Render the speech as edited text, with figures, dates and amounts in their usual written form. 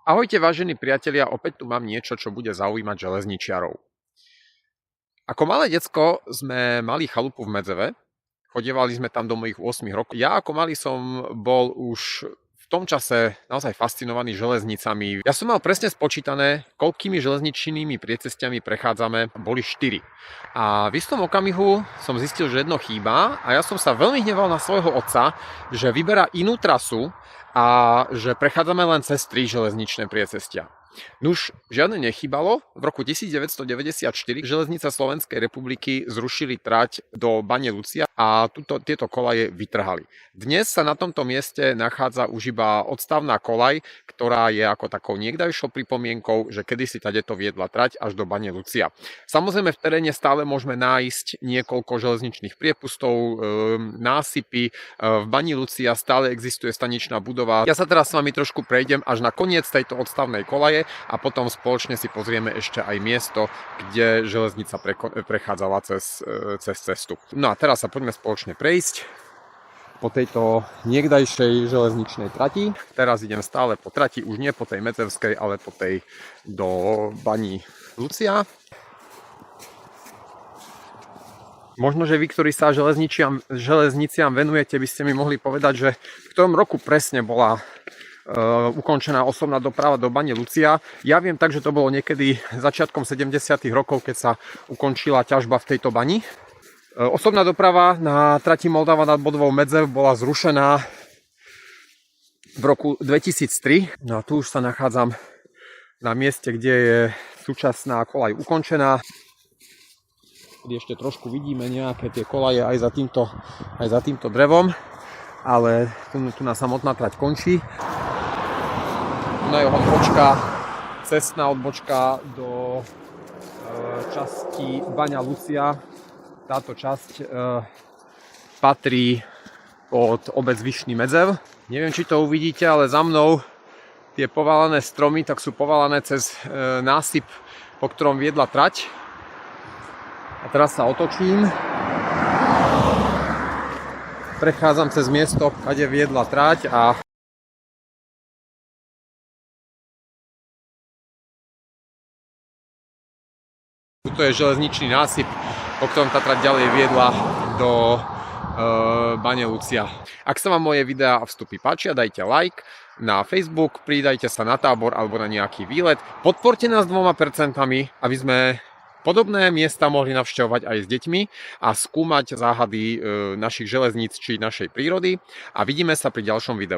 Ahojte vážení priatelia, opäť tu mám niečo, čo bude zaujímať železničiarov. Ako malé decko sme mali chalupu v Medzeve, chodievali sme tam do mojich 8 rokov. Ja ako malý som bol už v tom čase naozaj fascinovaný železnicami. Ja som mal presne spočítané, koľkými železničnými priecestiami prechádzame. Boli 4. A v istom okamihu som zistil, že jedno chýba a ja som sa veľmi hneval na svojho otca, že vyberá inú trasu a že prechádzame len cez 3 železničné priecestia. Nuž, žiadne nechýbalo. V roku 1994 železnica Slovenskej republiky zrušili trať do Bane Lucia a tieto kolaje vytrhali. Dnes sa na tomto mieste nachádza už iba odstavná kolaj, ktorá je ako takou niekdajšou pripomienkou, že kedysi tadeto viedla trať až do Bane Lucia. Samozrejme v teréne stále môžeme nájsť niekoľko železničných priepustov, násypy. V Bani Lucia stále existuje staničná budova. Ja sa teraz s vami trošku prejdem až na koniec tejto odstavnej kolaje a potom spoločne si pozrieme ešte aj miesto, kde železnica prechádzala cez cestu. No a teraz sa poďme spoločne prejsť po tejto niekdajšej železničnej trati. Teraz idem stále po trati, už nie po tej medzevskej, ale po tej do Bani Lucia. Možno, že vy, ktorí sa železniciam venujete, by ste mi mohli povedať, že v ktorom roku presne bola ukončená osobná doprava do Bane Lucia. Ja viem tak, že to bolo niekedy začiatkom 70. rokov, keď sa ukončila ťažba v tejto bani. Osobná doprava na trati Moldava nad Bodvou Medzev bola zrušená v roku 2003. No a tu už sa nachádzam na mieste, kde je súčasná koľaj ukončená. Kde ešte trošku vidíme nejaké tie kolaje aj za týmto drevom, ale tu na samotná trať končí. Na jeho odbočka, cestná odbočka do časti Baňa Lucia. Táto časť patrí pod obec Vyšný Medzev. Neviem, či to uvidíte, ale za mnou tie povalané stromy tak sú povalané cez násyp, po ktorom viedla trať. A teraz sa otočím. Prechádzam cez miesto, kde viedla trať a tuto je železničný násyp, po ktorom tá trať ďalej viedla do Bane Lucia. Ak sa vám moje videá a vstupy páčia, dajte like na Facebook, pridajte sa na tábor alebo na nejaký výlet. Podporte nás 2%, aby sme podobné miesta mohli navštevovať aj s deťmi a skúmať záhady našich železníc či našej prírody. A vidíme sa pri ďalšom videu.